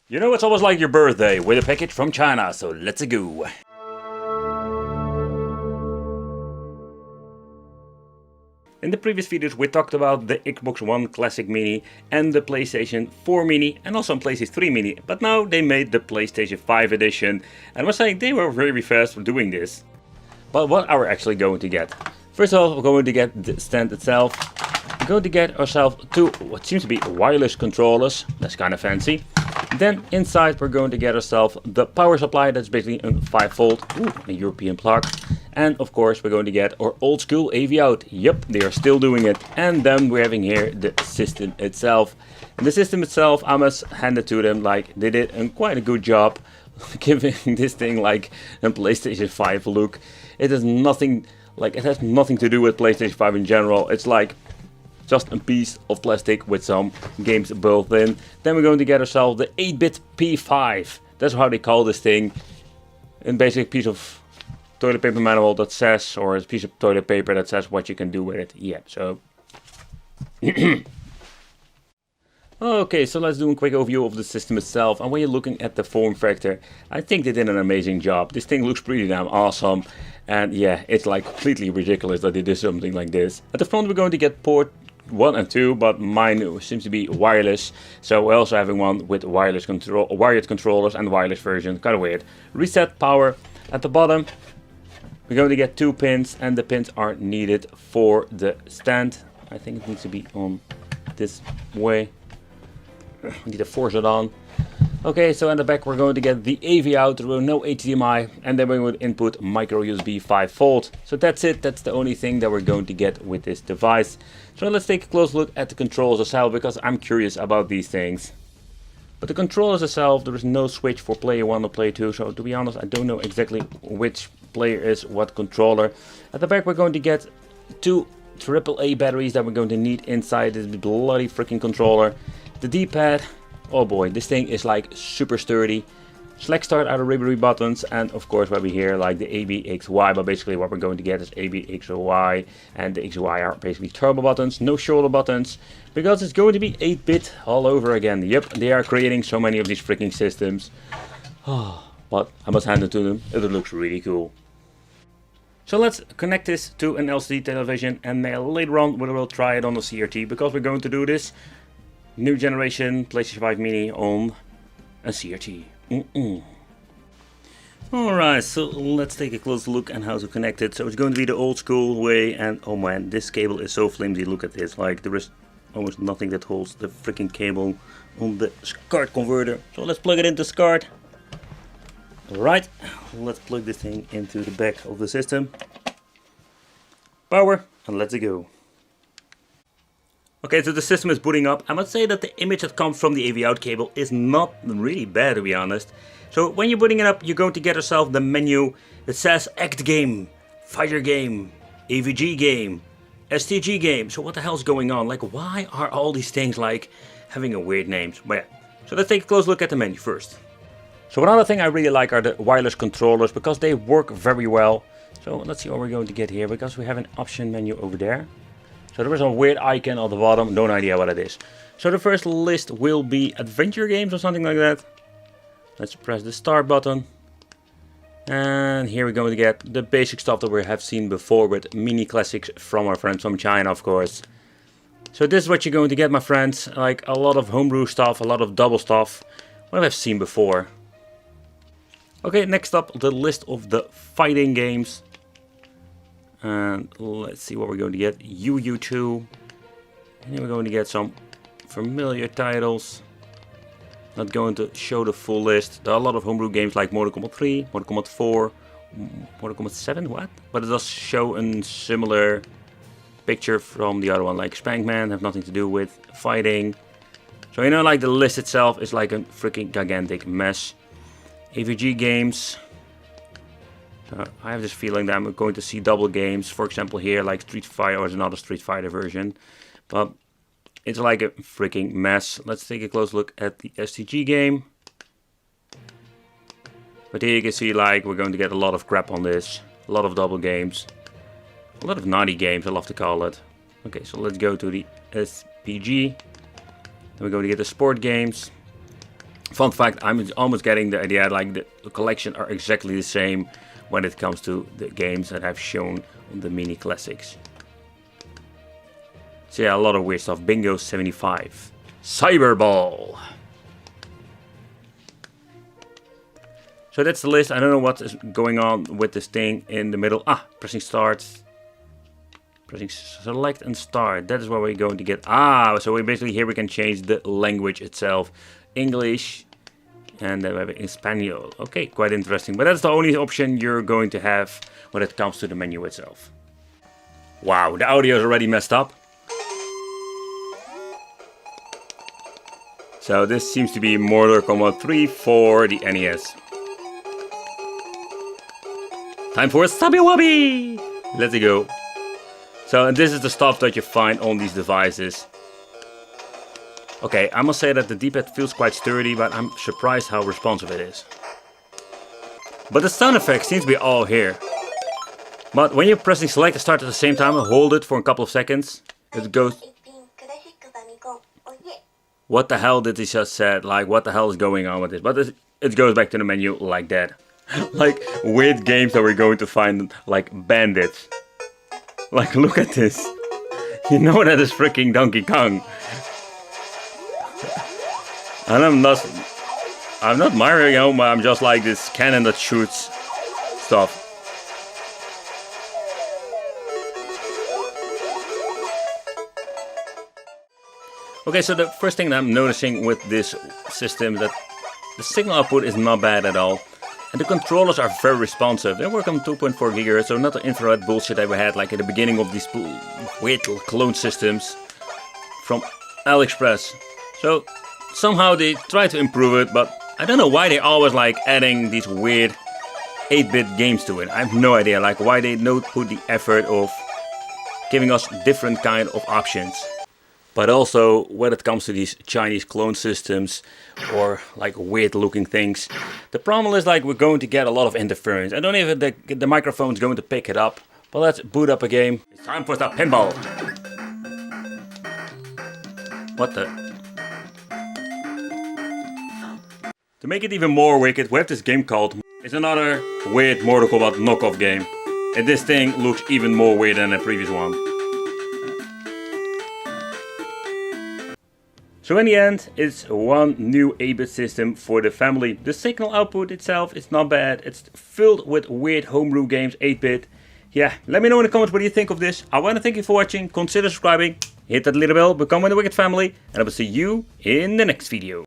You know, it's almost like your birthday with a package from China, so let's go. In the previous videos we talked about the Xbox One Classic Mini and the PlayStation 4 Mini and also PlayStation 3 Mini, but now they made the PlayStation 5 edition and I must say they were very fast for doing this. But what are we actually going to get? First of all, we're going to get the stand itself. We're going to get ourselves two what seems to be wireless controllers, that's kind of fancy. Then inside we're going to get ourselves the power supply, that's basically a 5V, a European plug. And of course we're going to get our old school AV out. Yep, they are still doing it. And then we're having here the system itself. And the system itself, I must hand it to them, like they did quite a good job giving this thing like a PlayStation 5 look. It has nothing to do with PlayStation 5 in general. It's like just a piece of plastic with some games built in. Then we're going to get ourselves the 8-bit P5. That's how they call this thing. A basic piece of toilet paper manual that says, or a piece of toilet paper that says what you can do with it. Yeah, so. Okay, so let's do a quick overview of the system itself. And when you're looking at the form factor, I think they did an amazing job. This thing looks pretty damn awesome. And yeah, it's like completely ridiculous that they did something like this. At the front we're going to get port 1 and 2, but mine seems to be wireless. So we're also having one with wired controllers and wireless version. Kind of weird. Reset power. At the bottom we're going to get 2 pins, and the pins are needed for the stand. I think it needs to be on this way. I need to force it on. Okay, so in the back we're going to get the AV out, there will no HDMI, and then we would input micro USB 5V. So that's it, that's the only thing that we're going to get with this device. So let's take a close look at the controls itself, because I'm curious about these things. But the controllers itself, there is no switch for player 1 or player 2, so to be honest I don't know exactly which player is what controller. At the back we're going to get 2 AAA batteries that we're going to need inside this bloody freaking controller. The D-pad, oh boy, this thing is like super sturdy. Select start out of ribbery buttons, and of course over here like the A, B, X, Y, but basically what we're going to get is A, B, X, Y, and the X, Y are basically turbo buttons, no shoulder buttons, because it's going to be 8-bit all over again. Yep, they are creating so many of these freaking systems. But I must hand it to them, it looks really cool. So let's connect this to an LCD television, and later on we will try it on the CRT, because we're going to do this new generation PlayStation 5 Mini on a CRT. Alright, so let's take a close look at how to connect it. So it's going to be the old school way, and oh man, this cable is so flimsy. Look at this, like there is almost nothing that holds the freaking cable on the SCART converter. So let's plug it into SCART. Alright, let's plug this thing into the back of the system. Power, and let's go. Okay, so the system is booting up. I must say that the image that comes from the AV out cable is not really bad, to be honest. So when you're booting it up, you're going to get yourself the menu that says Act Game, Fighter Game, AVG Game, STG Game. So what the hell's going on? Like, why are all these things like having a weird names? But yeah, so let's take a close look at the menu first. So another thing I really like are the wireless controllers, because they work very well. So let's see what we're going to get here, because we have an option menu over there. So there is a weird icon at the bottom, no idea what it is. So the first list will be adventure games or something like that. Let's press the start button. And here we're going to get the basic stuff that we have seen before with mini classics from our friends from China, of course. So this is what you're going to get, my friends. Like a lot of homebrew stuff, a lot of double stuff. What I've seen before. Okay, next up the list of the fighting games. And let's see what we're going to get. UU2. And then we're going to get some familiar titles. Not going to show the full list. There are a lot of homebrew games like Mortal Kombat 3, Mortal Kombat 4, Mortal Kombat 7, what? But it does show a similar picture from the other one, like Spankman, have nothing to do with fighting. So you know, like the list itself is like a freaking gigantic mess. AVG games. I have this feeling that I'm going to see double games, for example here, like Street Fighter, or another Street Fighter version. But it's like a freaking mess. Let's take a close look at the STG game. But here you can see like we're going to get a lot of crap on this. A lot of double games. A lot of naughty games, I love to call it. Okay, so let's go to the SPG. Then we're going to get the sport games. Fun fact, I'm almost getting the idea like the collection are exactly the same when it comes to the games that I've shown on the mini classics. So yeah, a lot of weird stuff. Bingo 75. Cyberball. So that's the list. I don't know what is going on with this thing in the middle. Pressing start. Pressing select and start. That is what we're going to get. So we basically here we can change the language itself. English. And then we have Espanol. Okay, quite interesting. But that's the only option you're going to have when it comes to the menu itself. Wow, the audio is already messed up. So this seems to be Mortal Kombat 3 for the NES. Time for a Stubby Wubby! Let's go. So and this is the stuff that you find on these devices. Okay, I must say that the D-pad feels quite sturdy, but I'm surprised how responsive it is. But the sound effect seems to be all here. But when you're pressing select and start at the same time and hold it for a couple of seconds, it goes... What the hell did he just said? Like, what the hell is going on with this? But it goes back to the menu like that. Like, weird games that we're going to find, like bandits. Like, look at this. You know that is freaking Donkey Kong. And I'm not Mario, but I'm just like this cannon that shoots stuff. Okay, so the first thing that I'm noticing with this system is that the signal output is not bad at all. And the controllers are very responsive. They work on 2.4 GHz, so not the infrared bullshit that we had like at the beginning of these weird clone systems from AliExpress. So somehow they try to improve it, but I don't know why they always like adding these weird 8-bit games to it. I have no idea like why they don't put the effort of giving us different kind of options. But also when it comes to these Chinese clone systems or like weird looking things, the problem is like we're going to get a lot of interference. I don't know if the microphone's going to pick it up, but let's boot up a game. It's time for the pinball. What the? To make it even more wicked, we have this game called... It's another weird Mortal Kombat knockoff game. And this thing looks even more weird than the previous one. So in the end, it's one new 8-bit system for the family. The signal output itself is not bad. It's filled with weird homebrew games, 8-bit. Yeah, let me know in the comments what you think of this. I want to thank you for watching. Consider subscribing, hit that little bell, become one of the Wicked family. And I will see you in the next video.